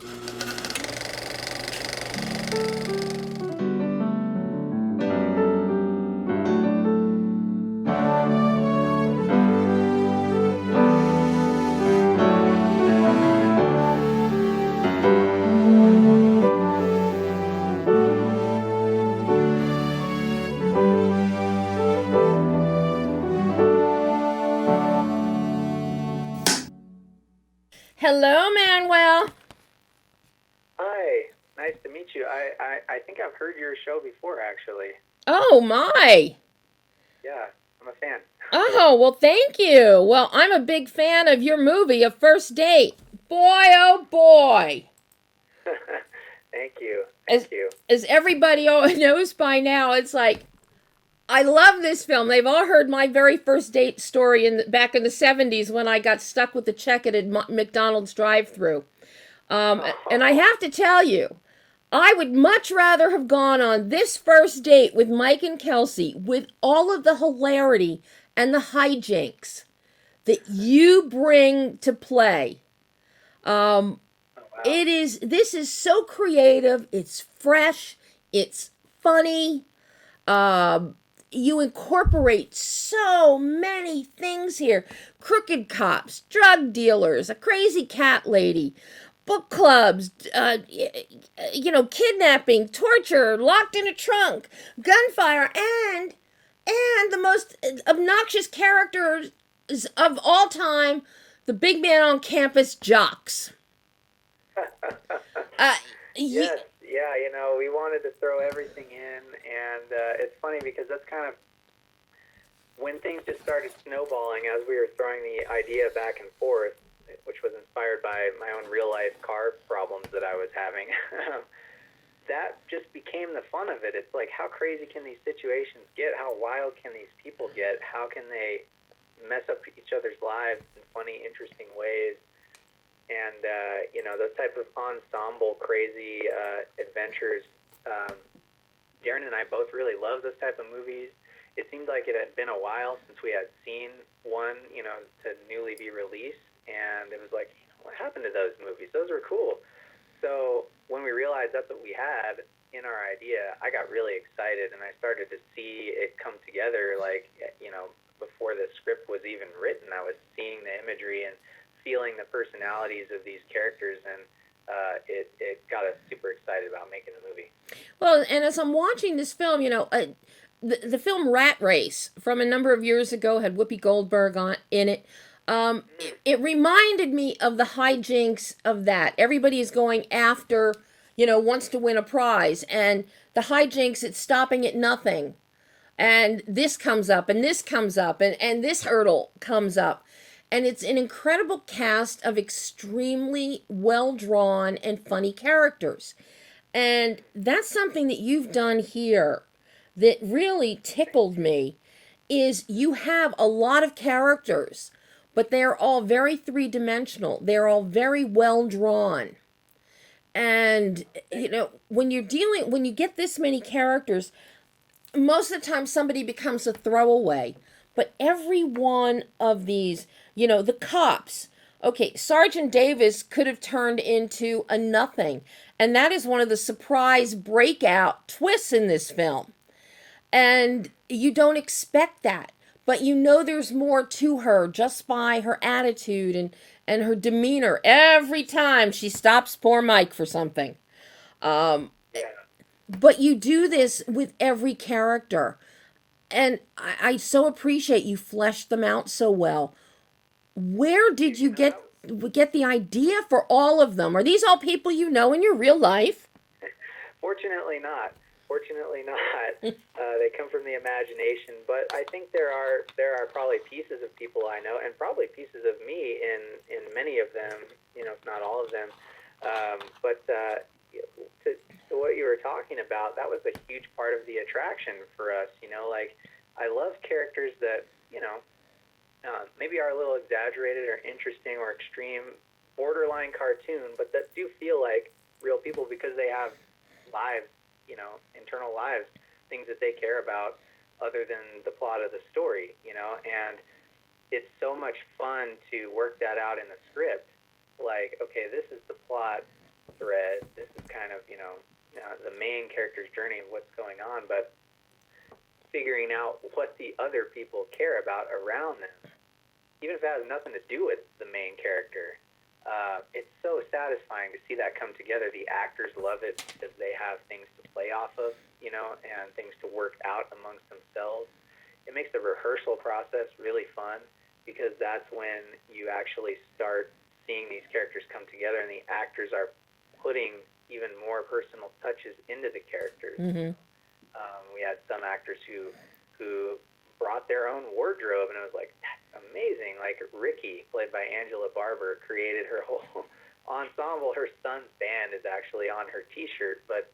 Hello, Manuel. Hi, nice to meet you. I think I've heard your show before, actually. Oh, my. Yeah, I'm a fan. Oh, well, thank you. Well, I'm a big fan of your movie, A First Date. Boy, oh, boy. Thank you. Thank As, you. as everybody knows by now, it's like, I love this film. They've all heard my very first date story back in the 70s when I got stuck with the check at a McDonald's drive-thru. And I Oh, have to tell you, I would much rather have gone on this first date with Mike and Kelsey with all of the hilarity and the hijinks that you bring to play. Um, oh wow. this is so creative, it's fresh, it's funny. Um, you incorporate so many things here: crooked cops, drug dealers, a crazy cat lady, book clubs, kidnapping, torture, locked in a trunk, gunfire, and the most obnoxious characters of all time, the big man on campus, Jocks. Uh, y- Yes, yeah, we wanted to throw everything in, and it's funny because that's kind of when things just started snowballing as we were throwing the idea back and forth, which was inspired by my own real life car problems that I was having. That just became the fun of it. It's like, how crazy can these situations get? How wild can these people get? How can they mess up each other's lives in funny, interesting ways? And those type of ensemble crazy adventures. Darren and I both really love those type of movies. It seemed like it had been a while since we had seen one, to newly be released, and it was like, what happened to those movies? Those were cool. So when we realized that's what we had in our idea, I got really excited, and I started to see it come together. Like, before the script was even written, I was seeing the imagery and feeling the personalities of these characters, and it got us super excited about making the movie. well, and as I'm watching this film, the film Rat Race from a number of years ago had Whoopi Goldberg in it. It reminded me of the hijinks of that. Everybody is going after, wants to win a prize, and the hijinks, it's stopping at nothing. And this comes up, and this comes up, and this hurdle comes up. And it's an incredible cast of extremely well drawn and funny characters. And that's something that you've done here that really tickled me is you have a lot of characters, but they're all very three-dimensional. They're all very well drawn. And when you get this many characters, most of the time somebody becomes a throwaway. But every one of these, the cops, okay, Sergeant Davis could have turned into a nothing. And that is one of the surprise breakout twists in this film. And you don't expect that. But there's more to her just by her attitude and her demeanor every time she stops poor Mike for something. Um, Yeah. but you do this with every character. And I so appreciate you fleshed them out so well. Where did you That get the idea for all of them? Are these all people you know in your real life? Fortunately not. Fortunately not. They come from the imagination, but I think there are probably pieces of people I know, and probably pieces of me in many of them. If not all of them. But to what you were talking about, that was a huge part of the attraction for us. Like, I love characters that maybe are a little exaggerated or interesting or extreme, borderline cartoon, but that do feel like real people because they have lives, internal lives, things that they care about other than the plot of the story, and it's so much fun to work that out in the script. Like, okay, this is the plot. thread. This is kind of, the main character's journey of what's going on, but figuring out what the other people care about around them, even if it has nothing to do with the main character. It's so satisfying to see that come together. The actors love it because they have things to play off of, and things to work out amongst themselves. It makes the rehearsal process really fun because that's when you actually start seeing these characters come together and the actors are putting even more personal touches into the characters. Mm-hmm. We had some actors who brought their own wardrobe, and it was like, that's amazing. Like Ricky, played by Angela Barber, created her whole ensemble. Her son's band is actually on her T-shirt, but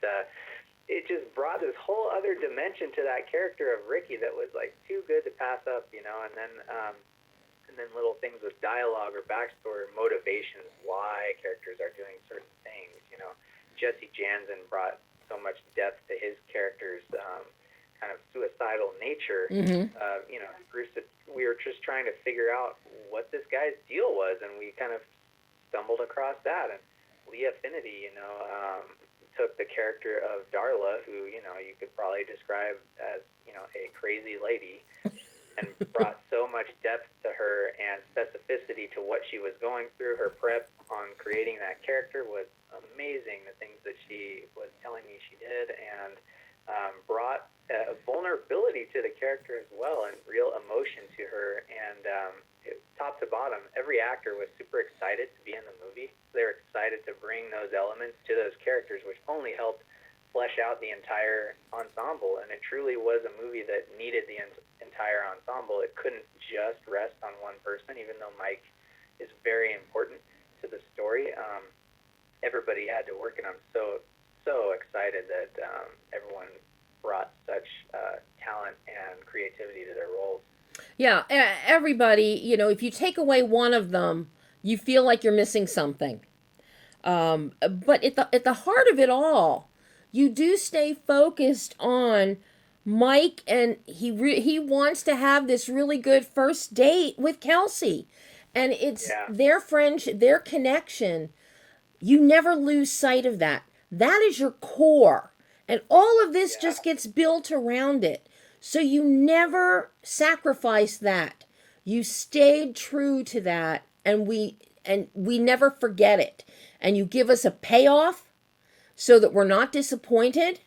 it just brought this whole other dimension to that character of Ricky that was like too good to pass up, and then little things with dialogue or backstory or motivations why characters are doing certain things. Jesse Jansen brought so much depth to his character's kind of suicidal nature. Mm-hmm. We were just trying to figure out what this guy's deal was, and we kind of stumbled across that. And Leah Finity, took the character of Darla, who, you could probably describe as, a crazy lady, and brought so much depth to her and specificity to what she was going through. Her prep on creating that character was amazing, the things that she was telling me she did, and brought vulnerability to the character as well and real emotion to her. And top to bottom, every actor was super excited to be in the movie. They were excited to bring those elements to those characters, which only helped flesh out the entire ensemble. And it truly was a movie that needed the entire ensemble. It couldn't just rest on one person, even though Mike is very important to the story. Everybody had to work, and I'm so excited that everyone brought such talent and creativity to their roles. Yeah, everybody, if you take away one of them, you feel like you're missing something. But at the heart of it all, you do stay focused on Mike, and he wants to have this really good first date with Kelsey, and it's their friendship, their connection. You never lose sight of that. That is your core, and all of this just gets built around it. So you never sacrifice that. You stayed true to that, and we never forget it. And you give us a payoff so that we're not disappointed.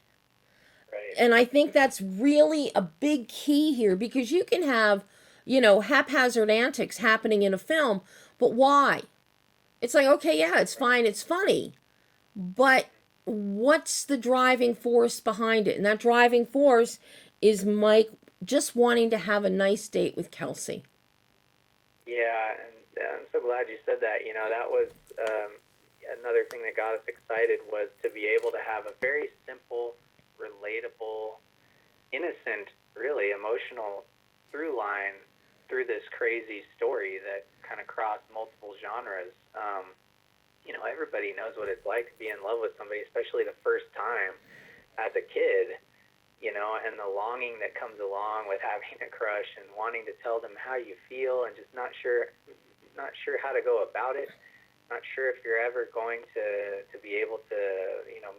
Right. And I think that's really a big key here, because you can have, haphazard antics happening in a film, but why? It's like, okay, yeah, it's fine, it's funny, but what's the driving force behind it? And that driving force is Mike just wanting to have a nice date with Kelsey. Yeah, and I'm so glad you said that. That was another thing that got us excited, was to be able to have a very simple, relatable, innocent, really emotional through line through this crazy story that kind of crossed multiple genres. Everybody knows what it's like to be in love with somebody, especially the first time as a kid, and the longing that comes along with having a crush and wanting to tell them how you feel and just not sure how to go about it. Not sure if you're ever going to be able to,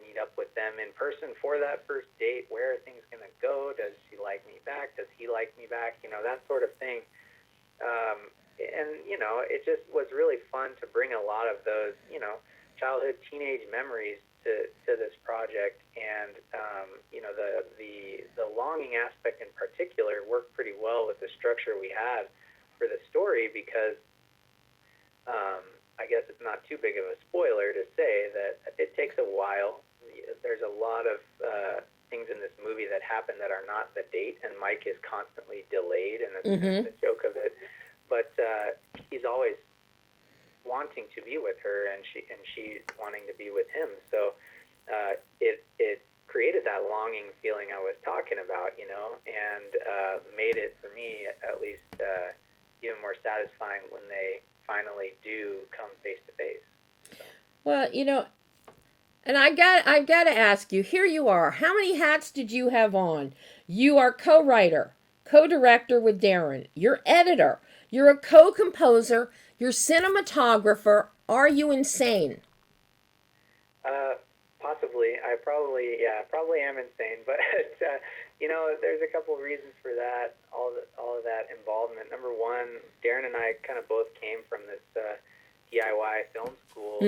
meet up with them in person for that first date. Where are things going to go? Does she like me back? Does he like me back? That sort of thing. And it just was really fun to bring a lot of those, childhood, teenage memories to this project. And, the longing aspect in particular worked pretty well with the structure we had for the story, because I guess it's not too big of a spoiler to say that it takes a while. There's a lot of things in this movie that happen that are not the date, and Mike is constantly delayed, and that's the joke of it. But he's always wanting to be with her, and she's wanting to be with him. So it created that longing feeling I was talking about, and made it, for me at least, even more satisfying when they finally do come face to face. Well, and I've got to ask you. Here you are. How many hats did you have on? You are co-writer, co-director with Darren. You're editor. You're a co-composer. You're cinematographer. Are you insane? Possibly. I probably am insane, but there's a couple of reasons for that. All of that involvement. Number one, Darren and I kind of both came from this DIY film school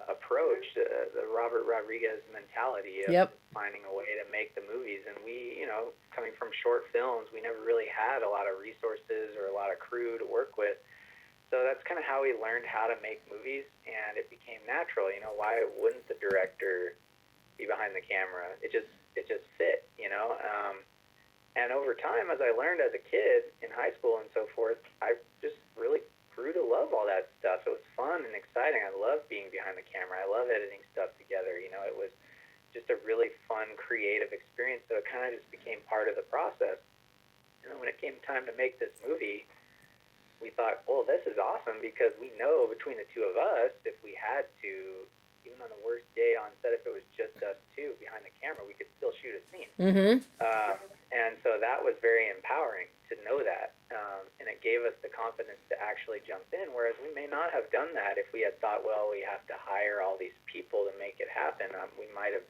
approach, the Robert Rodriguez mentality of Yep. finding a way to make the movies. And we, coming from short films, we never really had a lot of resources or a lot of crew to work with. So that's kind of how we learned how to make movies, and it became natural. Why wouldn't the director be behind the camera? It just fit. And over time, as I learned as a kid in high school and so forth, I just really grew to love all that stuff. It was fun and exciting. I love being behind the camera. I love editing stuff together. It was just a really fun, creative experience. So it kind of just became part of the process. When it came time to make this movie, we thought, well, this is awesome because we know between the two of us, if we had to, even on the worst day on set, if it was just us two behind the camera, we could still shoot a scene. And so that was very empowering to know that. And it gave us the confidence to actually jump in, whereas we may not have done that if we had thought, well, we have to hire all these people to make it happen. We might have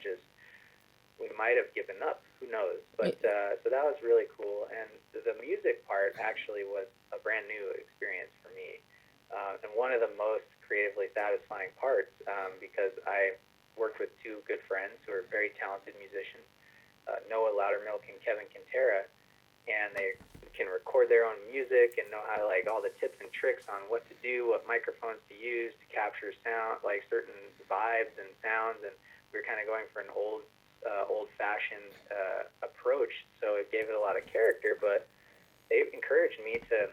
given up. Who knows? But so that was really cool. And the music part actually was a brand new experience for me, and one of the most creatively satisfying parts, because I worked with two good friends who are very talented musicians, Noah Loudermilk and Kevin Quintera, and they can record their own music and know how to, all the tips and tricks on what to do, what microphones to use to capture sound, certain vibes and sounds. And we were kind of going for an old-fashioned approach, so it gave it a lot of character. But they encouraged me to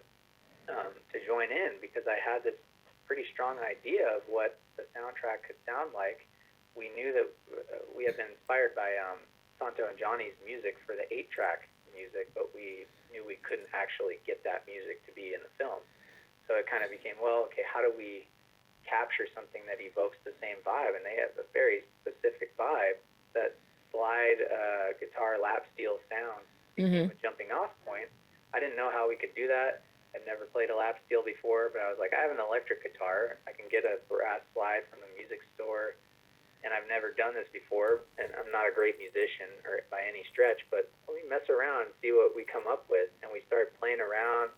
join in because I had this pretty strong idea of what the soundtrack could sound like. We knew that we had been inspired by Santo and Johnny's music for the 8-track music, but we knew we couldn't actually get that music to be in the film. So it kind of became, well, okay, how do we capture something that evokes the same vibe? And they have a very specific vibe. That slide guitar lap steel sound became a jumping off point. I didn't know how we could do that. I'd never played a lap steel before, but I was like, I have an electric guitar. I can get a brass slide from the music store, and I've never done this before, and I'm not a great musician or by any stretch, but we mess around and see what we come up with. And we started playing around,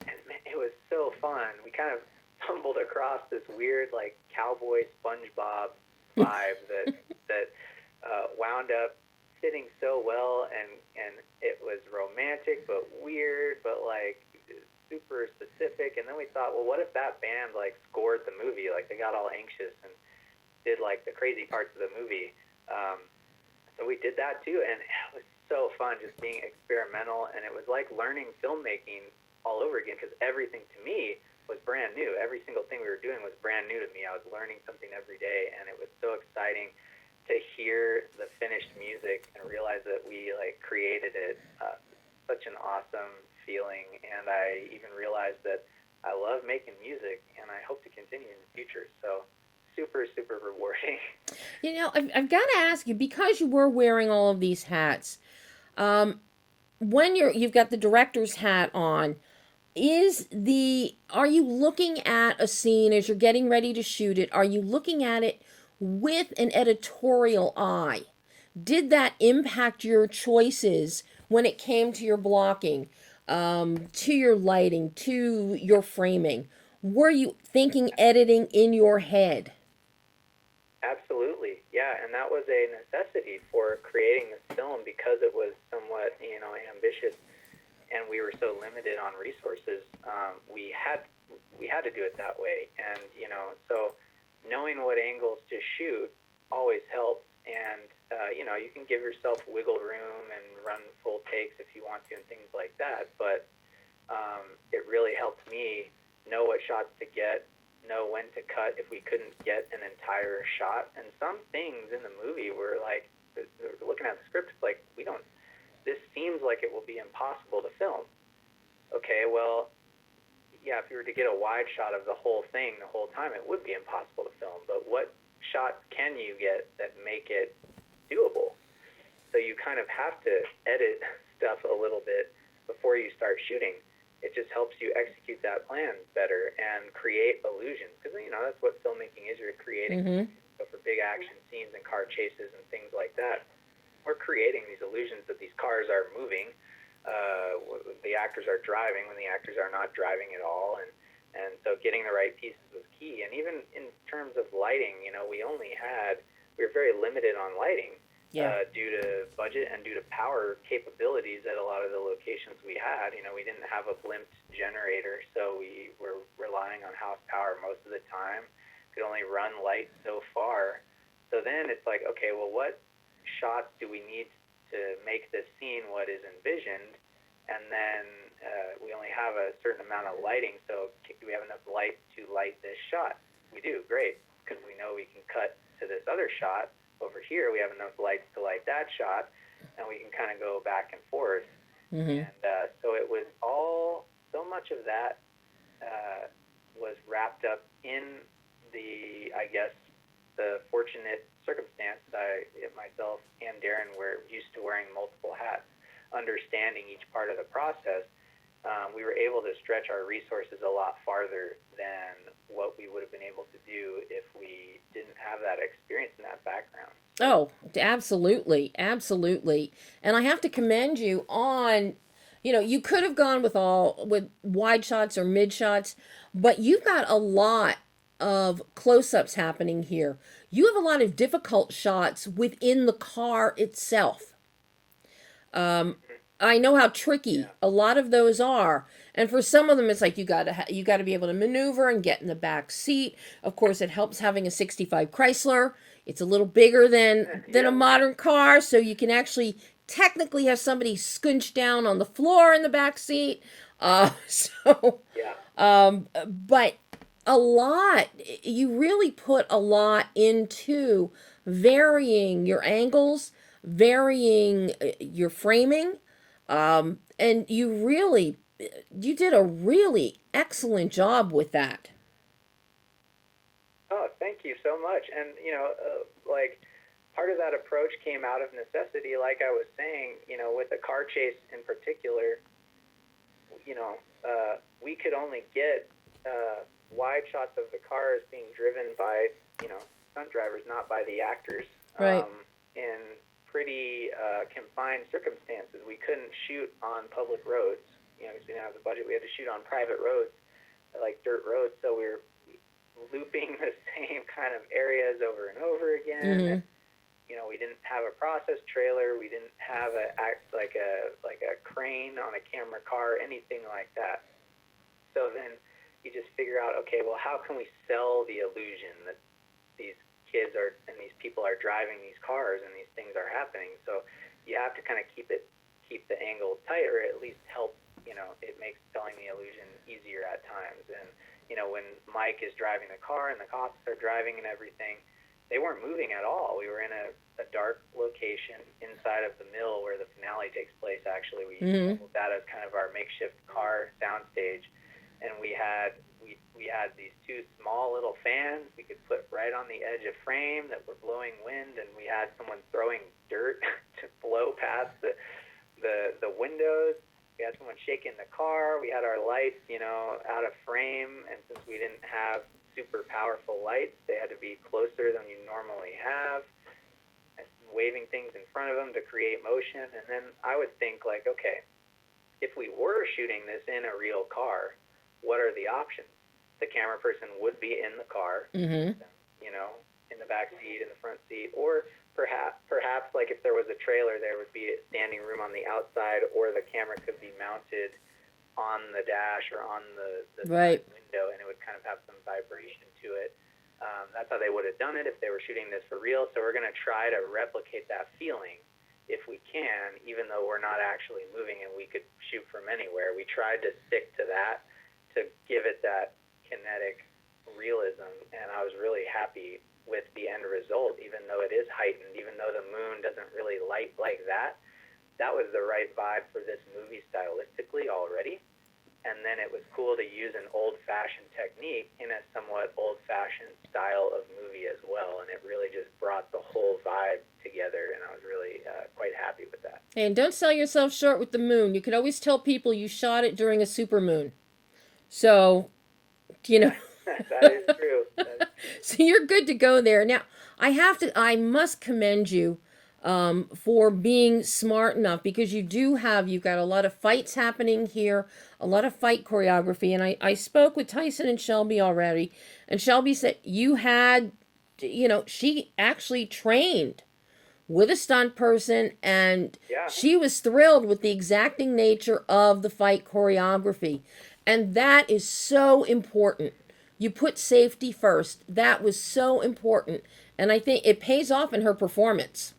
and man, it was so fun. We kind of stumbled across this weird, cowboy SpongeBob vibe that wound up fitting so well, and it was romantic but weird, but super specific. And then we thought, well, what if that band scored the movie? They got all anxious and did the crazy parts of the movie. So we did that too, and it was so fun just being experimental. And it was like learning filmmaking all over again, because everything to me was brand new. Every single thing we were doing was brand new to me. I was learning something every day, and it was so exciting to hear the finished music and realize that we created it. Such an awesome feeling, and I even realized that I love making music, and I hope to continue in the future. So super, super rewarding. I've got to ask you, because you were wearing all of these hats, when you've got the director's hat on, are you looking at a scene as you're getting ready to shoot it? Are you looking at it with an editorial eye? Did that impact your choices when it came to your blocking, to your lighting, to your framing? Were you thinking editing in your head? Absolutely, yeah, and that was a necessity for creating this film because it was somewhat, ambitious, and we were so limited on resources. We had to do it that way, and so knowing what angles to shoot always helps, and you can give yourself wiggle room and run full takes if you want to and things like that, but it really helped me know what shots to get, know when to cut if we couldn't get an entire shot. And some things in the movie were looking at the script, this seems like it will be impossible to film. Okay, well, yeah, if you were to get a wide shot of the whole thing the whole time, it would be impossible to film. But what shots can you get that make it doable? So you kind of have to edit stuff a little bit before you start shooting. it just helps you execute that plan better and create illusions, because that's what filmmaking is. You're creating. Mm-hmm. So for big action scenes and car chases and things like that, we're creating these illusions that these cars are moving. The actors are driving when the actors are not driving at all, and so getting the right pieces was key. And even in terms of lighting, we were very limited on lighting. Yeah. Due to budget and due to power capabilities at a lot of the locations we had. We didn't have a blimped generator, so we were relying on house power most of the time. Could only run light so far. So then it's like, okay, well, what shots do we need to make this scene what is envisioned? And then we only have a certain amount of lighting, so do we have enough light to light this shot? We do, great, because we know we can cut to this other shot. Over here, we have enough lights to light that shot, and we can kind of go back and forth. Mm-hmm. And so it was so much of that was wrapped up in the fortunate circumstance that myself and Darren were used to wearing multiple hats, understanding each part of the process. We were able to stretch our resources a lot farther than what we would have been able to do if we didn't have that experience and that background. Oh, absolutely, absolutely. And I have to commend you on, you could have gone with wide shots or mid shots, but you've got a lot of close-ups happening here. You have a lot of difficult shots within the car itself. I know how tricky a lot of those are, and for some of them, it's like you got to be able to maneuver and get in the back seat. Of course, it helps having a '65 Chrysler. It's a little bigger than a modern car, so you can actually technically have somebody squinched down on the floor in the back seat. So, Yeah. but a lot, you really put a lot into varying your angles, varying your framing, and you did a really excellent job with that. Oh, thank you so much. And part of that approach came out of necessity, like I was saying. With the car chase in particular, we could only get wide shots of the cars being driven by stunt drivers, not by the actors. Right. In pretty confined circumstances, we couldn't shoot on public roads. Because we didn't have the budget. We had to shoot on private roads, like dirt roads. So we were looping the same kind of areas over and over again. Mm-hmm. We didn't have a process trailer. We didn't have a crane on a camera car, anything like that. So then you just figure out, okay, well, how can we sell the illusion that these kids are and these people are driving these cars and these things are happening? So you have to kind of keep the angle tight, or at least help. It makes selling the illusion easier at times. And when Mike is driving the car and the cops are driving and everything, they weren't moving at all. We were in a dark location inside of the mill where the finale takes place. Actually, we used that as kind of our makeshift car soundstage, and we had these two small little fans we could put right on the edge of frame that were blowing wind, and we had someone throwing dirt to blow past the windows. We had someone shaking the car. We had our lights, out of frame, and since we didn't have super powerful lights, they had to be closer than you normally have, and waving things in front of them to create motion. And then I would think, like, okay, if we were shooting this in a real car, what are the options? The camera person would be in the car, in the back seat, in the front seat, or perhaps like if there was a trailer, there would be a standing room on the outside, or the camera could be mounted on the dash or on the Right. window, and it would kind of have some vibration to it. That's how they would have done it if they were shooting this for real. So we're going to try to replicate that feeling if we can, even though we're not actually moving and we could shoot from anywhere. We tried to stick to that to give it that kinetic realism, and I was really happy with the end result, even though it is heightened, even though the moon doesn't really light like that. That was the right vibe for this movie stylistically already. And then it was cool to use an old-fashioned technique in a somewhat old-fashioned style of movie as well, and it really just brought the whole vibe together, and I was really quite happy with that. And don't sell yourself short with the moon. You can always tell people you shot it during a supermoon. So, you know, That is true. That is true. so you're good to go there. Now, I must commend you for being smart enough because you've got a lot of fights happening here, a lot of fight choreography. And I spoke with Tyson and Shelby already, and Shelby said she actually trained with a stunt person, and Yeah. she was thrilled with the exacting nature of the fight choreography. And that is so important. You put safety first. That was so important. And I think it pays off in her performance.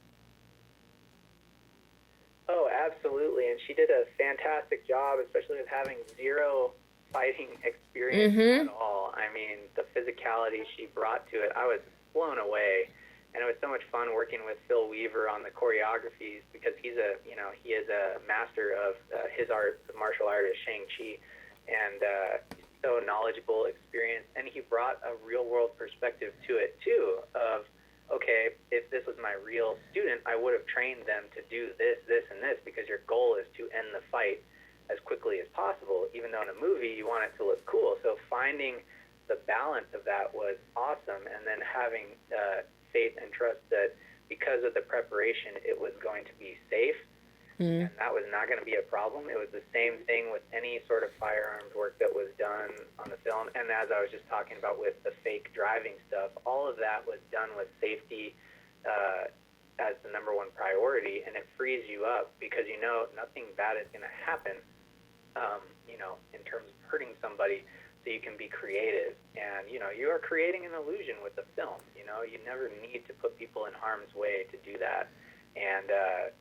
Oh, absolutely. And she did a fantastic job, especially with having zero fighting experience at Mm-hmm. all. I mean, the physicality she brought to it, I was blown away. And it was so much fun working with Phil Weaver on the choreographies because he is a master of his art, the martial art is Shang Chi, and he's so knowledgeable, experienced, and he brought a real world perspective to it too. Of okay, if this was my real student, I would have trained them to do this, this, and this because your goal is to end the fight as quickly as possible. Even though in a movie you want it to look cool, so finding the balance of that was awesome, and then having faith and trust that because of the preparation, it was going to be safe, Mm-hmm. and that was not going to be a problem. It was the same thing with any sort of firearms work that was done on the film. And as I was just talking about with the fake driving stuff, all of that was done with safety as the number one priority, and it frees you up because nothing bad is going to happen, in terms of hurting somebody, so you can be creative. And, you are creating an illusion with the film. You never need to put people in harm's way to do that. And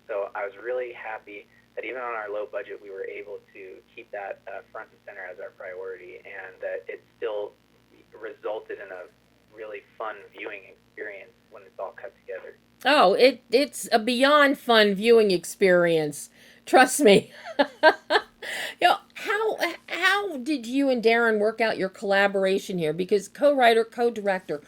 so I was really happy that even on our low budget, we were able to keep that front and center as our priority, and that it still resulted in a really fun viewing experience when it's all cut together. Oh, it's a beyond fun viewing experience. Trust me. How did you and Darren work out your collaboration here? Because co-writer, co-director,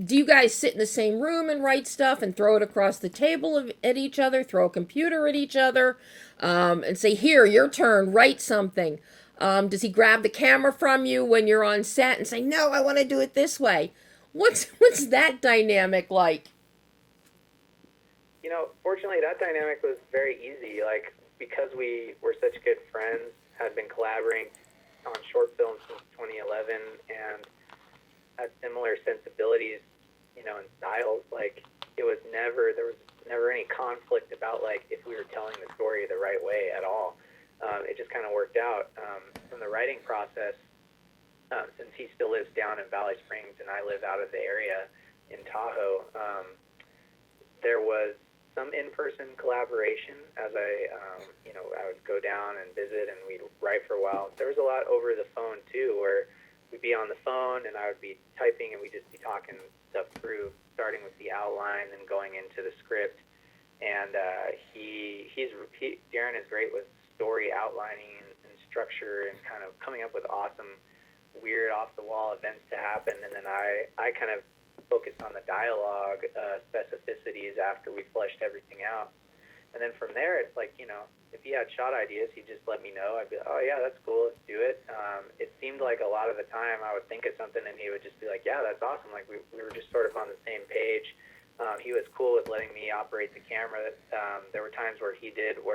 do you guys sit in the same room and write stuff and throw it across the table at each other, throw a computer at each other, and say, "Here, your turn, write something"? Does he grab the camera from you when you're on set and say, "No, I want to do it this way"? What's that dynamic like? Fortunately, that dynamic was very easy. Like, because we were such good friends, had been collaborating on short films since 2011, and had similar sensibilities, and styles. Like, there was never any conflict about, like, if we were telling the story the right way at all. It just kind of worked out. From the writing process, since he still lives down in Valley Springs and I live out of the area in Tahoe, there was some in-person collaboration as I would go down and visit and we'd write for a while. There was a lot over the phone too, where we'd be on the phone and I would be typing and we'd just be talking stuff through, starting with the outline and going into the script. And Darren is great with story outlining and structure and kind of coming up with awesome, weird, off-the-wall events to happen. And then I kind of focused on the dialogue specificities after we fleshed everything out. And then from there, it's like, if he had shot ideas, he'd just let me know. I'd be like, oh, yeah, that's cool, let's do it. It seemed like a lot of the time I would think of something and he would just be like, yeah, that's awesome. Like, we were just sort of on the same page. He was cool with letting me operate the camera. There were times where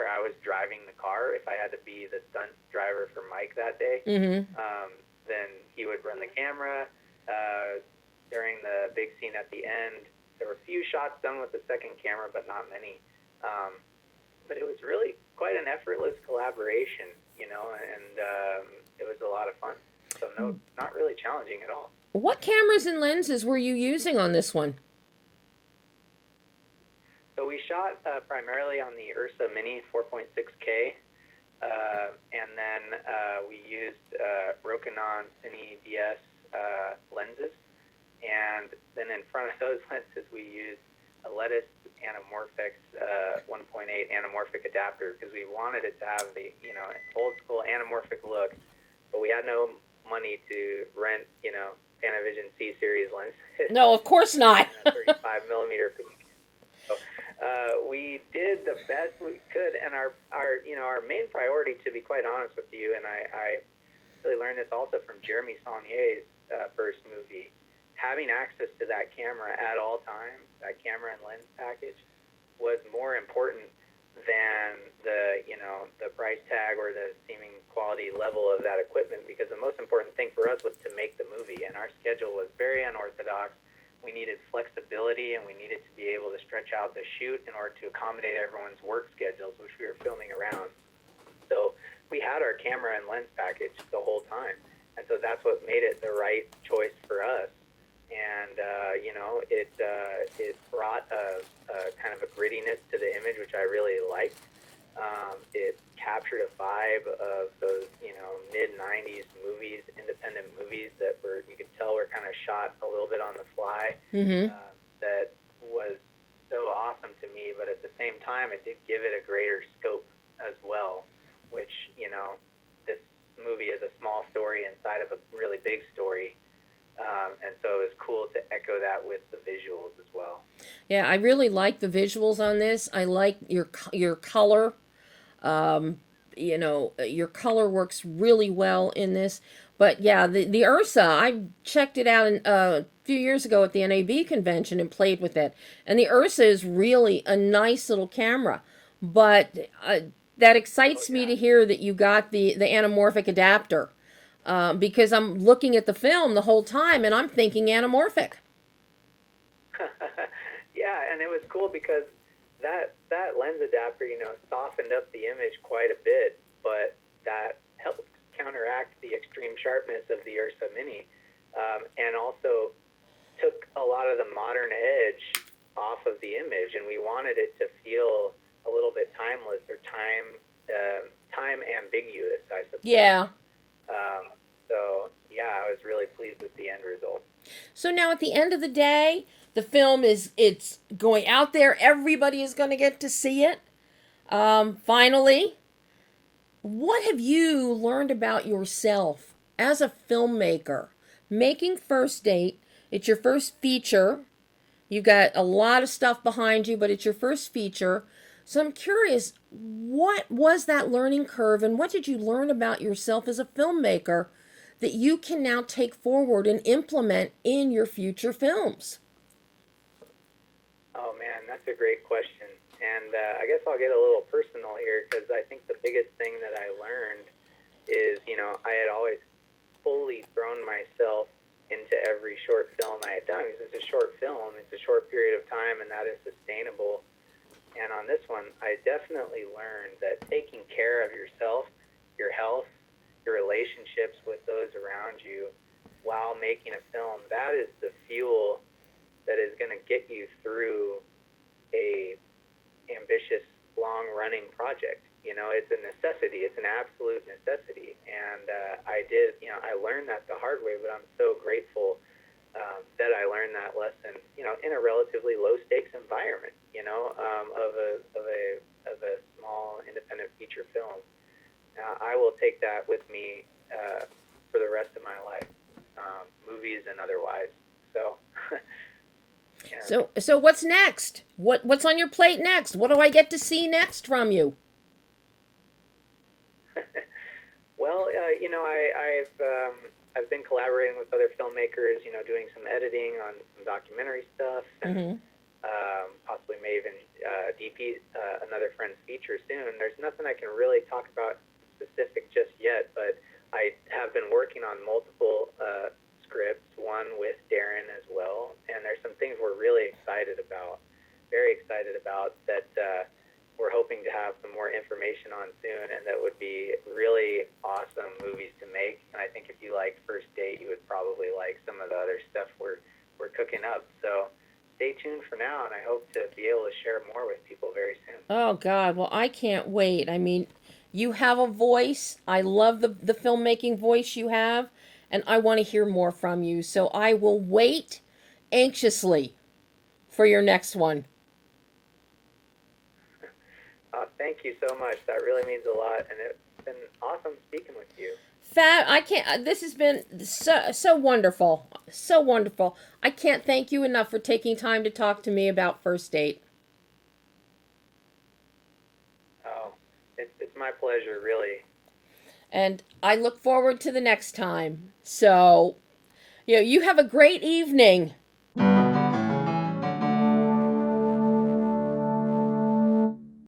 I was driving the car. If I had to be the stunt driver for Mike that day, Mm-hmm. then he would run the camera. During the big scene at the end, there were a few shots done with the second camera, but not many. But it was really quite an effortless collaboration, and it was a lot of fun. So no, not really challenging at all. What cameras and lenses were you using on this one? So we shot primarily on the Ursa Mini 4.6K, and then we used Rokinon Cine DS lenses. And then in front of those lenses, we used a Lettuce Anamorphic 1.8 anamorphic adapter because we wanted it to have the old school anamorphic look, but we had no money to rent Panavision C series lenses No, of course not. and a 35 millimeter peak. We did the best we could, and our main priority, to be quite honest with you, and I really learned this also from Jeremy Saulnier's first movie, having access to that camera at all times, that camera and lens package, was more important than the price tag or the seeming quality level of that equipment, because the most important thing for us was to make the movie, and our schedule was very unorthodox. We needed flexibility, and we needed to be able to stretch out the shoot in order to accommodate everyone's work schedules, which we were filming around. So we had our camera and lens package the whole time, and so that's what made it the right choice for us. And it brought a kind of a grittiness to the image, which I really liked. It captured a vibe of those mid '90s movies, independent movies that you could tell were kind of shot a little bit on the fly. Mm-hmm. That was so awesome to me, but at the same time, it did give it a greater scope as well, which this movie is a small story inside of a really big story. And so it was cool to echo that with the visuals as well. Yeah, I really like the visuals on this. I like your color. Your color works really well in this. But yeah, the Ursa, I checked it out a few years ago at the NAB convention and played with it. And the Ursa is really a nice little camera. But that excites me to hear that you got the anamorphic adapter. Because I'm looking at the film the whole time and I'm thinking anamorphic. Yeah, and it was cool because that lens adapter, softened up the image quite a bit, but that helped counteract the extreme sharpness of the Ursa Mini, and also took a lot of the modern edge off of the image, and we wanted it to feel a little bit timeless or time ambiguous, I suppose. Yeah. So yeah, I was really pleased with the end result. So now at the end of the day, the film it's going out there. Everybody is going to get to see it. Finally, what have you learned about yourself as a filmmaker? Making First Date, it's your first feature. You got a lot of stuff behind you, but it's your first feature. So I'm curious, what was that learning curve and what did you learn about yourself as a filmmaker that you can now take forward and implement in your future films? Oh man, that's a great question. And I guess I'll get a little personal here, because I think the biggest thing that I learned is, I had always fully thrown myself into every short film I had done. Because it's a short film, it's a short period of time, and that is sustainable. And on this one, I definitely learned that taking care of yourself, your health, your relationships with those around you while making a film, that is the fuel that is going to get you through a ambitious, long-running project. It's a necessity. It's an absolute necessity. And I learned that the hard way, but I'm so grateful that I learned that lesson, in a relatively low-stakes environment, of a small independent feature film. I will take that with me for the rest of my life, movies and otherwise. So. Yeah. So what's next? What's on your plate next? What do I get to see next from you? Well, I've been collaborating with other filmmakers, doing some editing on some documentary stuff, and possibly may even DP another friend's feature soon. There's nothing I can really talk about specific just yet, but I have been working on multiple scripts, one with Darren as well, and there's some things we're really excited about, very excited about, that we're hoping to have some more information on soon, and that would be really awesome movies to make. And I think if you liked First Date, you would probably like some of the other stuff we're cooking up. So stay tuned for now, and I hope to be able to share more with people very soon. Oh God, well I can't wait. I mean, you have a voice. I love the filmmaking voice you have, and I want to hear more from you. So I will wait anxiously for your next one. Thank you so much. That really means a lot, and it's been awesome speaking with you. Fab, I can't. This has been so wonderful, so wonderful. I can't thank you enough for taking time to talk to me about First Date. my pleasure, really. And I look forward to the next time. So, you have a great evening.